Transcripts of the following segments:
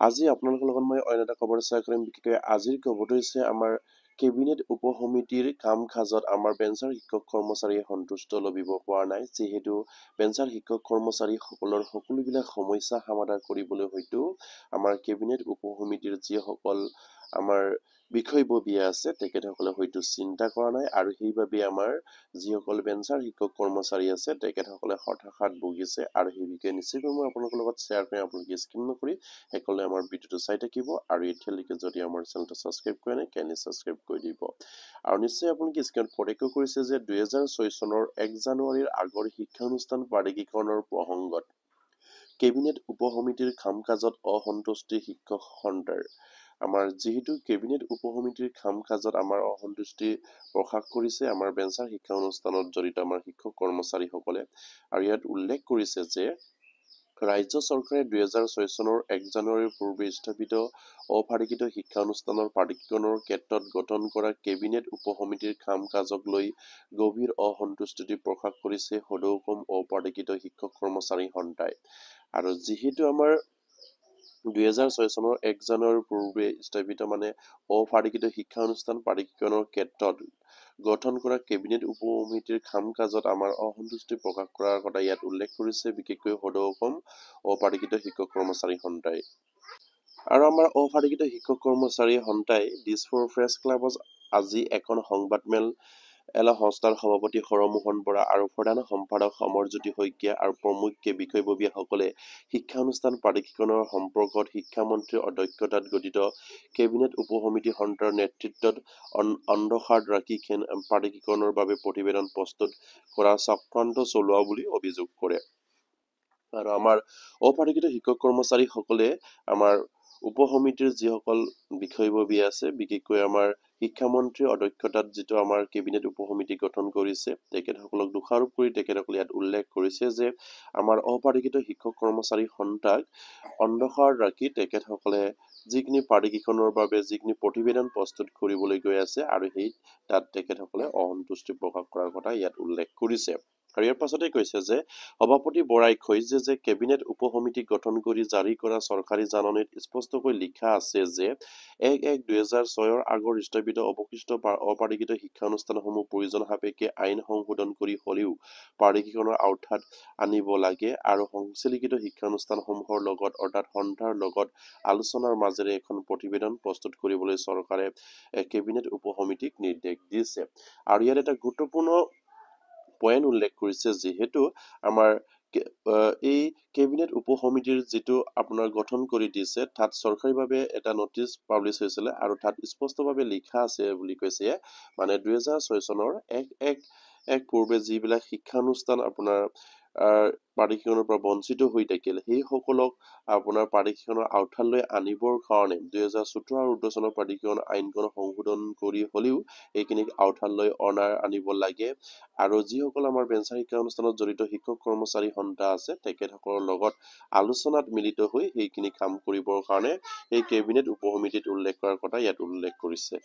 আজি আপোনালোকৰ লগত মই অন্য এটা খবৰ শ্বেয়াৰ কৰিম। বিশেষকৈ আজিৰ খবৰটো হৈছে আমাৰ কেবিনেট উপসমিতিৰ কাম কাজত আমাৰ বেঞ্চাৰ শিক্ষক কৰ্মচাৰীয়ে সন্তুষ্ট লভিব পৰা নাই, যিহেতু বেঞ্চাৰ শিক্ষক কৰ্মচাৰীসকলৰ সকলোবিলাক সমস্যা সমাধান কৰিবলৈ হয়তো আমাৰ কেবিনেট উপসমিতিৰ যিসকল আমাৰ বিষয়ববীয়া আছে তেখেতসকলে হয়তো চিন্তা কৰা নাই, আৰু সেইবাবে আমাৰ যিসকল বেঞ্চাৰ শিক্ষক কৰ্মচাৰী আছে তেখেতসকলে হতাশাত ভুগিছে। আৰু সেই বিষয়ে নিশ্চয়কৈ মই আপোনালোকৰ লগত শ্বেয়াৰ কৰিম। আপোনালোকে স্কিপ নকৰি সকলোৱে আমাৰ ভিডিঅ'টো চাই থাকিব, আৰু এতিয়ালৈকে যদি আমাৰ চেনেলটো ছাবস্ক্ৰাইব কৰে নাই কাইণ্ডলি ছাবস্ক্ৰাইব কৰি দিব। আৰু নিশ্চয় আপোনালোকে স্ক্ৰীনত প্ৰত্যক্ষ কৰিছে যে 2006 চনৰ 1 জানুৱাৰীৰ আগৰ শিক্ষানুষ্ঠান প্ৰাধিকৰণৰ প্ৰসংগত কেবিনেট উপসমিতিৰ কাম কাজত অসন্তুষ্টি শিক্ষক সন্থাৰ। আমাৰ যিহেতু কেবিনেট উপসমিতিৰ কাম কাজত আমাৰ অসন্তুষ্টি প্ৰকাশ কৰিছে আমাৰ বেঞ্চাৰ শিক্ষা অনুষ্ঠানত জড়িত আমাৰ শিক্ষক কৰ্মচাৰীসকলে, আৰু ইয়াত উল্লেখ কৰিছে যে ৰাজ্য চৰকাৰে 2006 চনৰ 1 জানুৱাৰীৰ পূৰ্বে স্থাপিত অফাৰিকিত শিক্ষানুষ্ঠানৰ প্ৰাধিকৰণৰ ক্ষেত্ৰত গঠন কৰা কেবিনেট উপসমিতিৰ কাম কাজক লৈ গভীৰ অসন্তুষ্টি প্ৰকাশ কৰিছে সদৌ অসম অফাৰিকিত শিক্ষক কৰ্মচাৰী সন্থাই। আৰু যিহেতু আমাৰ 2006 চনৰ 1 জানুৱাৰীৰ পূৰ্বে স্থাপিত অফাৰিকিত শিক্ষানুষ্ঠান প্ৰাধিকৰণৰ ক্ষেত্ৰত গঠন কৰা কেবিনেট উপসমিতিৰ কাম কাজত আমাৰ অসন্তুষ্টি প্ৰকাশ কৰাৰ কথা ইয়াত উল্লেখ কৰিছে, বিশেষকৈ সদৌ অসম অফাৰিকিত শিক্ষক কৰ্মচাৰী সন্থাই। আৰু আমাৰ অফাৰিকিত শিক্ষক কৰ্মচাৰী সন্থাই দিছপুৰ প্ৰেছ ক্লাবত আজি এখন সংবাদমেল সংস্থাৰ সভাপতি হৰমোহন বৰা আৰু প্ৰধান সম্পাদক সমৰজ্যোতি শইকীয়া আৰু প্ৰমুখ বিষয়ববীয়াসকলে শিক্ষানুষ্ঠান প্ৰাধিকৰণৰ সম্পৰ্কত শিক্ষামন্ত্ৰীৰ অধ্যক্ষতাত গঠিত কেবিনেট উপসমিতি সন্থাৰ নেতৃত্বত অন্ধকাৰ ৰাখি প্ৰাধিকৰণৰ বাবে প্ৰতিবেদন প্ৰস্তুত কৰা চক্ৰান্ত চলোৱা বুলি অভিযোগ কৰে। আৰু আমাৰ অফাৰিকিত শিক্ষক কৰ্মচাৰীসকলে আমাৰ উপসমিতিৰ যিসকল বিষয়ববী আছে, বিশেষকৈ আমাৰ শিক্ষামন্ত্ৰীৰ অধ্যক্ষতাত যিটো আমাৰ কেবিনেট উপসমিতি গঠন কৰিছে তেখেতসকলক দোষাৰোপ কৰি তেখেতসকলে ইয়াত উল্লেখ কৰিছে যে আমাৰ অফাৰিকিত শিক্ষক কৰ্মচাৰী সন্থাক অন্ধকাৰ ৰাখি তেখেতসকলে যিখিনি প্ৰাধিকৰণৰ বাবে যিখিনি প্ৰতিবেদন প্ৰস্তুত কৰিবলৈ গৈ আছে, আৰু সেই তাত তেখেতসকলে অসন্তুষ্টি প্ৰকাশ কৰাৰ কথা ইয়াত উল্লেখ কৰিছে। আৰু ইয়াৰ পাছতে কৈছে যে সভাপতি বৰাই কৈছে যে কেবিনেট উপসমিতি গঠন কৰি জাৰি কৰা চৰকাৰী জাননীত স্পষ্টকৈ লিখা আছে যে 1-1-2006 আগৰ স্থাপিত অৱশিষ্ট অপাৰিকিত শিক্ষানুষ্ঠানসমূহ প্ৰয়োজন সাপেক্ষে আইন সংশোধন কৰি হলেও প্ৰাধিকৰণৰ আওতাত আনিব লাগে, আৰু সংশ্লিষ্ট শিক্ষানুষ্ঠানসমূহৰ লগত অৰ্থাৎ সন্থাৰ লগত আলোচনাৰ মাজেৰে এখন প্ৰতিবেদন প্ৰস্তুত কৰিবলৈ চৰকাৰে কেবিনেট উপসমিতিক নিৰ্দেশ দিছে। আৰু ইয়াত এটা গুৰুত্বপূৰ্ণ পইণ্ট উল্লেখ কৰিছে, যিহেতু আমাৰ এই কেবিনেট উপসমিতিৰ যিটো আপোনাৰ গঠন কৰি দিছে তাত চৰকাৰীভাৱে এটা নটিচ পাব্লিছ হৈছিলে, আৰু তাত স্পষ্টভাৱে লিখা আছে বুলি কৈছে 2006 চনৰ 1-1 পূৰ্বে যিবিলাক শিক্ষানুষ্ঠান আপোনাৰ প্ৰাধিকৰণৰ পৰা বঞ্চিত হৈ থাকিল সেইসকলক আপোনাৰ প্ৰাধিকৰণৰ আওতালৈ আনিবৰ কাৰণে 2017 আৰু 2018 চনৰ প্ৰাধিকৰণ আইনখন সংশোধন কৰি হলেও এইখিনিক আওতালৈ আনিব লাগে, আৰু যিসকল আমাৰ বেঞ্চাৰ শিক্ষা অনুষ্ঠানত জড়িত শিক্ষক কৰ্মচাৰী সন্থা আছে তেখেতসকলৰ লগত আলোচনাত মিলিত হৈ সেইখিনি কাম কৰিবৰ কাৰণে এই কেবিনেট উপসমিতিত উল্লেখ কৰাৰ কথা ইয়াত উল্লেখ কৰিছে।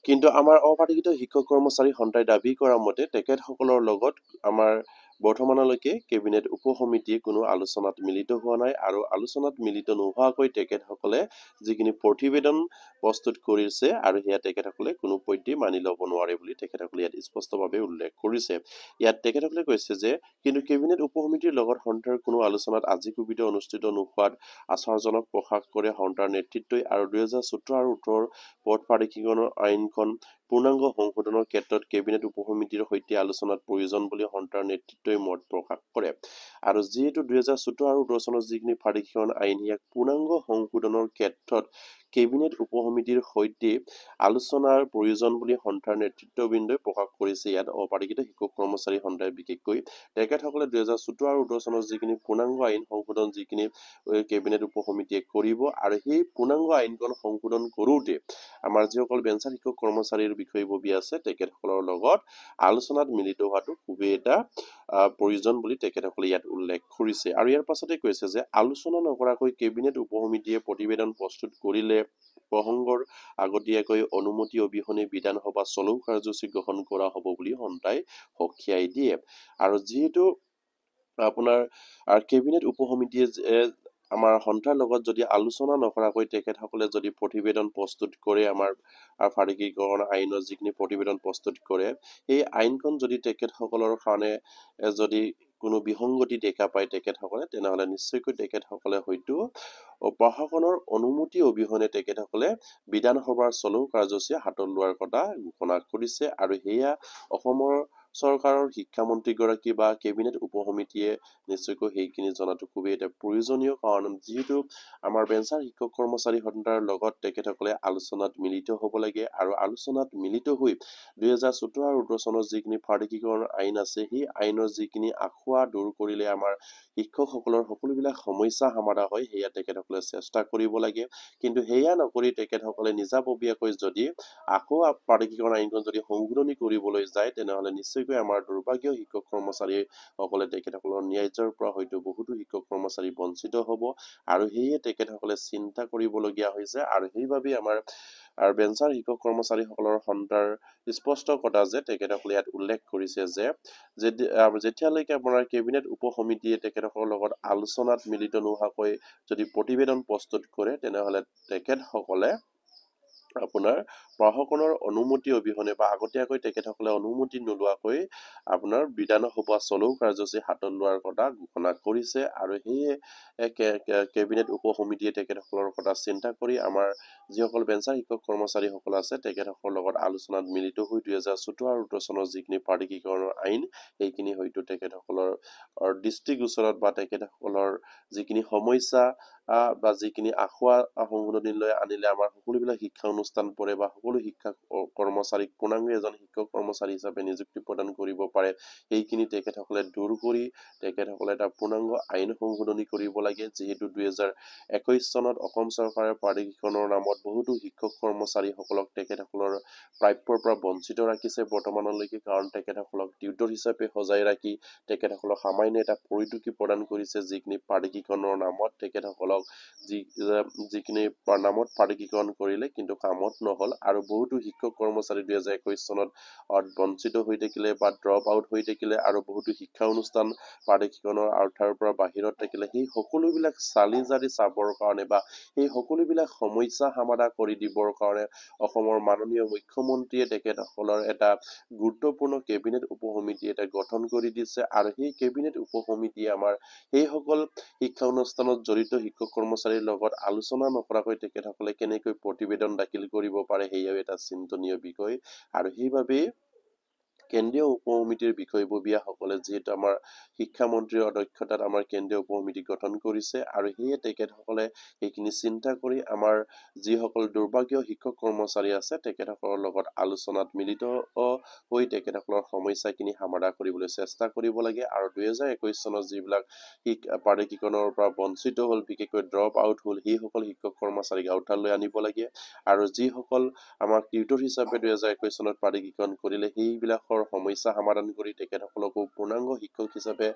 কিন্তু আমাৰ অপাৰিকিত শিক্ষক কৰ্মচাৰী সন্থাই দাবী কৰা মতে তেখেতসকলৰ লগত আমাৰ বৰ্তমানলৈকে কেবিনেট উপসমিতিয়ে কোনো আলোচনাত মিলিত হোৱা নাই, আৰু আলোচনাত মিলিত নোহোৱাকৈ তেখেতসকলে যিখিনি প্ৰতিবেদন প্ৰস্তুত কৰিছে আৰু সেয়া তেখেতসকলে কোনো পধ্যে মানি ল'ব নোৱাৰে বুলি তেখেতসকলে ইয়াত স্পষ্টভাৱে উল্লেখ কৰিছে। ইয়াত তেখেতসকলে কৈছে যে কিন্তু কেবিনেট উপসমিতিৰ লগত সন্থাৰ কোনো আলোচনাত আজি কবিতা অনুষ্ঠিত নোহোৱাত আশ্চৰ্যজনক প্ৰকাশ কৰে সন্থাৰ নেতৃত্বই, আৰু 2017 আৰু 2018 পথ প্ৰাধিকৰণৰ আইনখন পূৰ্ণাংগ সংশোধনৰ ক্ষেত্ৰত কেবিনেট উপসমিতিৰ সৈতে আলোচনাত প্ৰয়োজন বুলি সন্থাৰ নেতৃত্বই মত প্ৰকাশ কৰে। আৰু যিহেতু 2017 আৰু 2018 চনৰ যিখিনি প্ৰাধিকৰণ আইন ইয়াক পূৰ্ণাংগ সংশোধনৰ ক্ষেত্ৰত কেবিনেট উপসমিতিৰ সৈতে আলোচনাৰ প্ৰয়োজন বুলি সন্থাৰ নেতৃত্ববৃন্দই প্ৰকাশ কৰিছে। ইয়াত অপাৰিকিত শিক্ষক কৰ্মচাৰী সন্থাই বিশেষকৈ তেখেতসকলে 2017 আৰু 2018 চনৰ যিখিনি পূৰ্ণাংগ আইন সংশোধন যিখিনি কেবিনেট উপসমিতিয়ে কৰিব, আৰু সেই পূৰ্ণাংগ আইনখন সংশোধন কৰোঁতে আমাৰ যিসকল বেঞ্চাৰ শিক্ষক কৰ্মচাৰীৰ বিষয়ববী আছে তেখেতসকলৰ লগত আলোচনাত মিলিত হোৱাটো খুবেই এটা প্ৰয়োজন বুলি তেখেতসকলে ইয়াত উল্লেখ কৰিছে। আৰু ইয়াৰ পাছতে কৈছে যে আলোচনা নকৰাকৈ কেবিনেট উপসমিতিয়ে প্ৰতিবেদন প্ৰস্তুত কৰিলে প্ৰসংগৰ আগতীয়াকৈ অনুমতি অবিহনে বিধানসভা চলৌ কাৰ্যসূচী গ্ৰহণ কৰা হ'ব বুলি সন্থাই সকীয়াই দিয়ে। আৰু যিহেতু আপোনাৰ কেবিনেট উপসমিতিয়ে আমাৰ সন্থাৰ লগত যদি আলোচনা নকৰাকৈ তেখেতসকলে যদি প্ৰতিবেদন প্ৰস্তুত কৰে, আমাৰ ফাৰিকীকৰণ আইনৰ যিখিনি প্ৰতিবেদন প্ৰস্তুত কৰে, সেই আইনখন যদি তেখেতসকলৰ কাৰণে যদি কোনো বিসংগতি দেখা পায় তেখেতসকলে, তেনেহ'লে নিশ্চয়কৈ তেখেতসকলে হয়তো প্ৰশাসনৰ অনুমতি অবিহনে তেখেতসকলে বিধানসভাৰ চলৌ কাৰ্যসূচী হাতত লোৱাৰ কথা ঘোষণা কৰিছে। আৰু সেয়া অসমৰ চৰকাৰৰ শিক্ষামন্ত্ৰীগৰাকী বা কেবিনেট উপসমিতিয়ে নিশ্চয়কৈ সেইখিনি জনাটো খুবেই এটা প্ৰয়োজনীয়, কাৰণ যিহেতু আমাৰ বেঞ্চাৰ শিক্ষক কৰ্মচাৰী সন্থাৰ লগত তেখেতসকলে আলোচনাত মিলিত হ'ব লাগে, আৰু আলোচনাত মিলিত হৈ 2014 আৰু 2018 চনৰ যিখিনি ফাৰিকীকৰণ আইন আছে, সেই আইনৰ যিখিনি আখুৱা দূৰ কৰিলে আমাৰ শিক্ষকসকলৰ সকলোবিলাক সমস্যা সমাধান হয়, সেয়া তেখেতসকলে চেষ্টা কৰিব লাগে। কিন্তু সেয়া নকৰি তেখেতসকলে নিজাববীয়াকৈ যদি আকৌ ফাৰিকীকৰণ আইনখন যদি সংশোধনী কৰিবলৈ যায়, তেনেহ'লে নিশ্চয়কৈ আমাৰ দুৰ্ভাগ্য শিক্ষক কৰ্মচাৰীসকলে তেখেতসকলৰ ন্যায্যৰ পৰা হয়তো বহুতো শিক্ষক কৰ্মচাৰী বঞ্চিত হ'ব, আৰু সেয়ে তেখেতসকলে চিন্তা কৰিবলগীয়া হৈছে। আৰু সেইবাবে আমাৰ বেঞ্চাৰ শিক্ষক কৰ্মচাৰীসকলৰ সন্থাৰ স্পষ্ট কথা যে তেখেতসকলে ইয়াত উল্লেখ কৰিছে যে যেতিয়ালৈকে আপোনাৰ কেবিনেট উপসমিতিয়ে তেখেতসকলৰ লগত আলোচনাত মিলিত নোহোৱাকৈ যদি প্ৰতিবেদন প্ৰস্তুত কৰে, তেনেহ'লে তেখেতসকলে আপোনাৰ প্ৰশাসনৰ অনুমতি অবিহনে বা আগতীয়াকৈ তেখেতসকলে অনুমতি নোলোৱাকৈ আপোনাৰ বিধানসভা চলৌ কাৰ্যসূচী হাতত লোৱাৰ কথা ঘোষণা কৰিছে। আৰু সেয়ে কেবিনেট উপসমিতিয়ে তেখেতসকলৰ কথা চিন্তা কৰি আমাৰ যিসকল বেঞ্চাৰ শিক্ষক কৰ্মচাৰীসকল আছে তেখেতসকলৰ লগত আলোচনাত মিলিত হৈ 2014 আৰু 2018 চনৰ যিখিনি ফাৰিকীকৰণৰ আইন, সেইখিনি হয়তো তেখেতসকলৰ দৃষ্টিগোচৰত বা তেখেতসকলৰ যিখিনি সমস্যা বা যিখিনি আখুৱা সংশোধনীলৈ আনিলে আমাৰ সকলোবিলাক শিক্ষা অনুষ্ঠান পৰে বা সকলো শিক্ষা কৰ্মচাৰীক পূৰ্ণাংগ এজন শিক্ষক কৰ্মচাৰী হিচাপে নিযুক্তি প্ৰদান কৰিব পাৰে, সেইখিনি তেখেতসকলে দূৰ কৰি তেখেতসকলে এটা পূৰ্ণাংগ আইন সংশোধনী কৰিব লাগে। যিহেতু 2021 চনত অসম চৰকাৰে ফাৰিকীকৰণৰ নামত বহুতো শিক্ষক কৰ্মচাৰীসকলক তেখেতসকলৰ প্ৰাপ্যৰ পৰা বঞ্চিত ৰাখিছে বৰ্তমানলৈকে, কাৰণ তেখেতসকলক টিউটৰ হিচাপে সজাই ৰাখি তেখেতসকলক সামান্য এটা পৰিটোকি প্ৰদান কৰিছে, যিখিনি ফাৰিকীকৰণৰ নামত তেখেতসকলক যিখিনি নামত ফাৰিকীকৰণ কৰিলে কিন্তু কামত নহ'ল। আৰু বহুতো শিক্ষক কৰ্মচাৰী 2021 চনত বঞ্চিত হৈ থাকিলে বা ড্ৰপ আউট হৈ থাকিলে, আৰু বহুতো শিক্ষা অনুষ্ঠান ফাৰিকীকৰণৰ আওতাৰ পৰা বাহিৰত থাকিলে। সেই সকলোবিলাক চালি জাৰি চাবৰ কাৰণে বা সেই সকলোবিলাক সমস্যা সমাধান কৰি দিবৰ কাৰণে অসমৰ মাননীয় মুখ্যমন্ত্ৰীয়ে তেখেতসকলৰ এটা গুৰুত্বপূৰ্ণ কেবিনেট উপসমিতি এটা গঠন কৰি দিছে। আৰু সেই কেবিনেট উপসমিতিয়ে আমাৰ সেইসকল শিক্ষা অনুষ্ঠানত জড়িত শিক্ষক কৰ্মচাৰীৰ লগত আলোচনা নকৰাকৈ তেখেতসকলে কেনেকৈ প্ৰতিবেদন দাখিল কৰিব পাৰে, সেয়াও এটা চিন্তনীয় বিষয়। আৰু সেইবাবেই কেন্দ্ৰীয় উপসমিতিৰ বিষয়ববীয়াসকলে যিহেতু আমাৰ শিক্ষামন্ত্ৰীৰ অধ্যক্ষতাত আমাৰ কেন্দ্ৰীয় উপসমিতি গঠন কৰিছে, আৰু সেয়ে তেখেতসকলে সেইখিনি চিন্তা কৰি আমাৰ যিসকল দুৰ্ভাগ্য শিক্ষক কৰ্মচাৰী আছে তেখেতসকলৰ লগত আলোচনাত মিলিত হৈ তেখেতসকলৰ সমস্যাখিনি সমাধান কৰিবলৈ চেষ্টা কৰিব লাগে। আৰু 2021 চনত যিবিলাক ফাৰিকীকৰণৰ পৰা বঞ্চিত হ'ল, বিশেষকৈ ড্ৰপ আউট হ'ল, সেইসকল শিক্ষক কৰ্মচাৰীক আওতালৈ আনিব লাগে। আৰু যিসকল আমাক টিউটৰ হিচাপে 2021 চনত ফাৰিকীকৰণ কৰিলে, সেইবিলাকৰ সমস্যা সমাধান কৰি তেখেতসকলকো পূৰ্ণাংগ শিক্ষক হিচাপে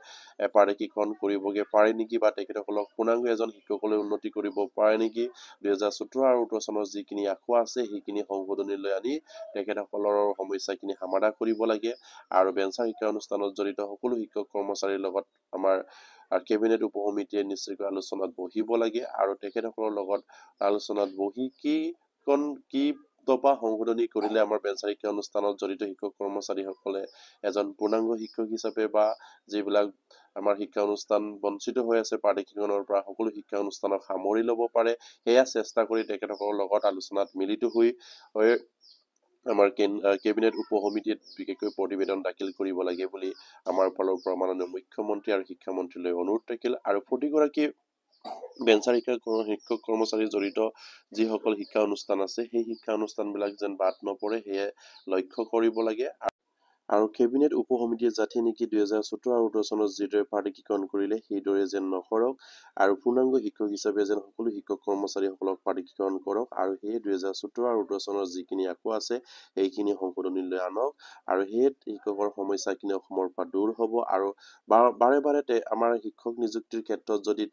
ফাৰিকীকৰণ কৰিবগে পাৰে নেকি, বা তেখেতসকলক পূৰ্ণাংগ এজন শিক্ষকলৈ উন্নতি কৰিব পাৰে নেকি, 2017 আৰু 2018 চনৰ যিখিনি আখুৱা আছে সেইখিনি সংশোধনীলৈ আনি তেখেতসকলৰ সমস্যাখিনি সমাধান কৰিব লাগে। আৰু বেঞ্চাৰ শিক্ষা অনুষ্ঠানত জড়িত সকলো শিক্ষক কৰ্মচাৰীৰ লগত আমাৰ কেবিনেট উপসমিতিয়ে নিশ্চয়কৈ আলোচনাত বহিব লাগে, আৰু তেখেতসকলৰ লগত আলোচনাত বহি কি দফা সংশোধনী কৰিলে আমাৰ বেঞ্চাৰ শিক্ষা অনুষ্ঠানত জড়িত শিক্ষক কৰ্মচাৰীসকলে এজন পূৰ্ণাংগ শিক্ষক হিচাপে বা যিবিলাক আমাৰ শিক্ষা অনুষ্ঠান বঞ্চিত হৈ আছে ফাৰিকীকৰণৰ পৰা, সকলো শিক্ষা অনুষ্ঠানক সামৰি ল'ব পাৰে, সেয়া চেষ্টা কৰি তেখেতসকলৰ লগত আলোচনাত মিলিত হৈ আমাৰ কেবিনেট উপসমিতিত বিশেষকৈ প্ৰতিবেদন দাখিল কৰিব লাগে বুলি আমাৰ ফালৰ পৰা মাননীয় মুখ্যমন্ত্ৰী আৰু শিক্ষামন্ত্ৰীলৈ অনুৰোধ থাকিল। আৰু প্ৰতিগৰাকী বেঞ্চাৰ শিক্ষক কৰ্মচাৰী জড়িত যিসকল শিক্ষা অনুষ্ঠান আছে, সেই শিক্ষা অনুষ্ঠানবিলাক যেন বাদ নপৰে সেয়ে লক্ষ্য কৰিব লাগে। আৰু কেবিনেট উপসমিতিয়ে যাতে নেকি 2017 আৰু 2018 চনত যিদৰে ফাৰিকীকৰণ কৰিলে সেইদৰে যেন নকৰক, আৰু পূৰ্ণাংগ শিক্ষক হিচাপে যেন সকলো শিক্ষক কৰ্মচাৰীসকলক ফাৰিকীকৰণ কৰক, আৰু সেই 2017 আৰু 2018 চনৰ যিখিনি আখুৱা আছে সেইখিনি সংশোধনীলৈ আনক, আৰু সেই শিক্ষকৰ সমস্যাখিনি অসমৰ পৰা দূৰ হ'ব। আৰু বাৰে বাৰে আমাৰ শিক্ষক নিযুক্তিৰ ক্ষেত্ৰত যদি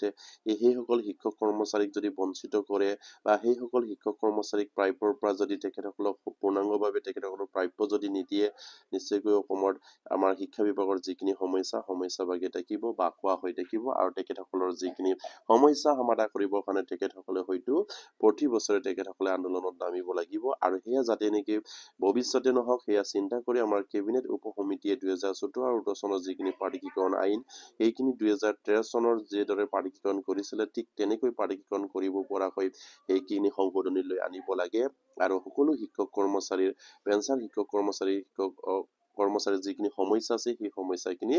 সেইসকল শিক্ষক কৰ্মচাৰীক যদি বঞ্চিত কৰে, বা সেইসকল শিক্ষক কৰ্মচাৰীক প্ৰাপ্যৰ পৰা যদি তেখেতসকলক পূৰ্ণাংগভাৱে তেখেতসকলক প্ৰাপ্য যদি নিদিয়ে, নিশ্চয়কৈ নিশ্চয়কৈ অসমৰ আমাৰ শিক্ষা বিভাগৰ যিখিনি সমস্যা বাগি থাকিব বা কোৱা হৈ থাকিব আৰু তেখেতসকলৰ যিখিনি সমস্যা সমাধান কৰিবৰ কাৰণে তেখেতসকলে হয়তো প্ৰতি বছৰে তেখেতসকলে আন্দোলনত নামিব লাগিব আৰু সেয়া যাতে নেকি ভৱিষ্যতে নহওক সেয়া চিন্তা কৰি আমাৰ কেবিনেট উপ সমিতিয়ে 2014 আৰু 2014 চনৰ যিখিনি পাৰ্টিকৰণ আইন এইখিনি 2013 চনৰ যিদৰে পাৰ্টিকৰণ কৰিছিলে ঠিক তেনেকৈ পাৰ্টিকৰণ কৰিব পৰাকৈ এইখিনি সংশোধনী লৈ আনিব লাগে আৰু সকলো শিক্ষক কৰ্মচাৰীৰ পেঞ্চাৰ শিক্ষক কৰ্মচাৰীৰ যিখিনি সমস্যা আছে সেই সমস্যাখিনি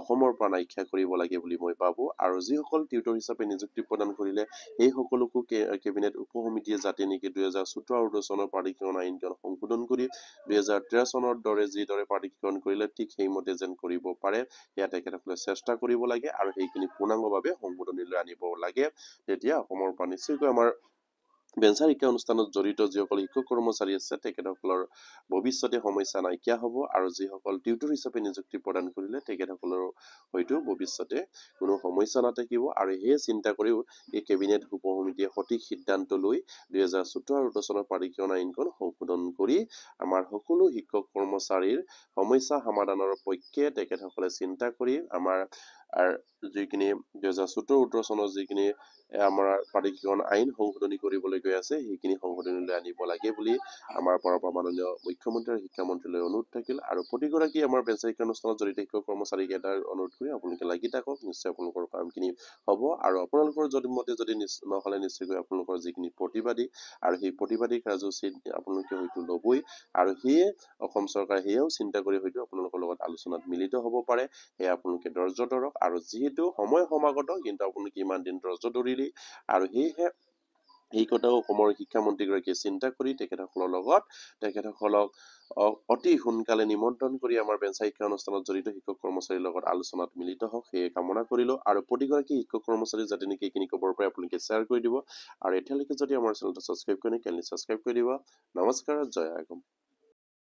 অসমৰ পৰা নাইকিয়া কৰিব লাগে বুলি মই ভাবো আৰু যিসকল টিউটৰ হিচাপে নিযুক্তি প্ৰদান কৰিলে এই সকলোকো কেবিনেট উপ সমিতিয়ে যাতে নেকি 2014 আৰু 2014 চনৰ পাৰ্টিকৰণ আইনখন সংশোধন কৰি 2013 চনৰ দৰে যিদৰে পাৰ্টিকৰণ কৰিলে ঠিক সেইমতে যেন কৰিব পাৰে সেয়া তেখেতসকলে চেষ্টা কৰিব লাগে আৰু সেইখিনি পূৰ্ণাংগভাৱে সংশোধনীলৈ আনিব লাগে তেতিয়া অসমৰ পৰা নিশ্চয়কৈ আমাৰ বেঞ্চাৰ শিক্ষা অনুষ্ঠানত জড়িত যিসকল শিক্ষক কৰ্মচাৰী আছে তেখেতসকলৰ ভৱিষ্যতে সমস্যা নাইকিয়া হ'ব আৰু যিসকল টিউটৰ হিচাপে নিযুক্তি প্ৰদান কৰিলে তেখেতসকলৰ হয়তো ভৱিষ্যতে কোনো সমস্যা নাথাকিব আৰু সেই চিন্তা কৰিও এই কেবিনেট উপ সমিতিয়ে সঠিক সিদ্ধান্ত লৈ 2014 আৰু 2014 চনৰ পাৰ্টিকৰণ আইনখন সংশোধন কৰি আমাৰ সকলো শিক্ষক কৰ্মচাৰীৰ সমস্যা সমাধানৰ পক্ষে তেখেতসকলে চিন্তা কৰি আমাৰ যিখিনি 2014-18 চনৰ যিখিনি আমাৰ পাৰ্টিকৰণ আইন সংশোধনী কৰিবলৈ গৈ আছে সেইখিনি সংশোধনীলৈ আনিব লাগে বুলি আমাৰ পৰা মাননীয় মুখ্যমন্ত্ৰী আৰু শিক্ষামন্ত্ৰীলৈ অনুৰোধ থাকিল আৰু প্ৰতিগৰাকী আমাৰ বেঞ্চাৰ শিক্ষা অনুষ্ঠানত জড়িত শিক্ষক কৰ্মচাৰীক এটা অনুৰোধ কৰি আপোনালোকে লাগি থাকক নিশ্চয় আপোনালোকৰ কামখিনি হ'ব আৰু আপোনালোকৰ যদি নহ'লে নিশ্চয়কৈ আপোনালোকৰ যিখিনি প্ৰতিবাদী আৰু সেই প্ৰতিবাদী কাৰ্যসূচীত আপোনালোকে হয়তো ল'বই আৰু সেয়ে অসম চৰকাৰে সেয়াও চিন্তা কৰি হয়তো আপোনালোকৰ লগত আলোচনাত মিলিত হ'ব পাৰে সেয়া আপোনালোকে ধৈৰ্য ধৰক আৰু যিহেতু সময় সমাগত কিন্তু আপোনালোকে ইমান দিন ধৈৰ্য ধৰিলে আৰু সেয়েহে এই কথাও অসমৰ শিক্ষামন্ত্ৰীগৰাকীয়ে চিন্তা কৰি তেখেতসকলক অতি সোনকালে নিমন্ত্ৰণ কৰি আমাৰ বেঞ্চাৰ শিক্ষা অনুষ্ঠানত জড়িত শিক্ষক কৰ্মচাৰীৰ লগত আলোচনাত মিলিত হওক সেয়ে কামনা কৰিলো আৰু প্ৰতিগৰাকী শিক্ষক কৰ্মচাৰী যাতে নেকি এইখিনি খবৰ পাই আপোনালোকে শ্বেয়াৰ কৰি দিব আৰু এতিয়ালৈকে যদি আমাৰ চেনেলটো ছাবস্ক্ৰাইব কৰে কেনেকৈ ছাবস্ক্ৰাইব কৰি দিব নমস্কাৰ জয় আগম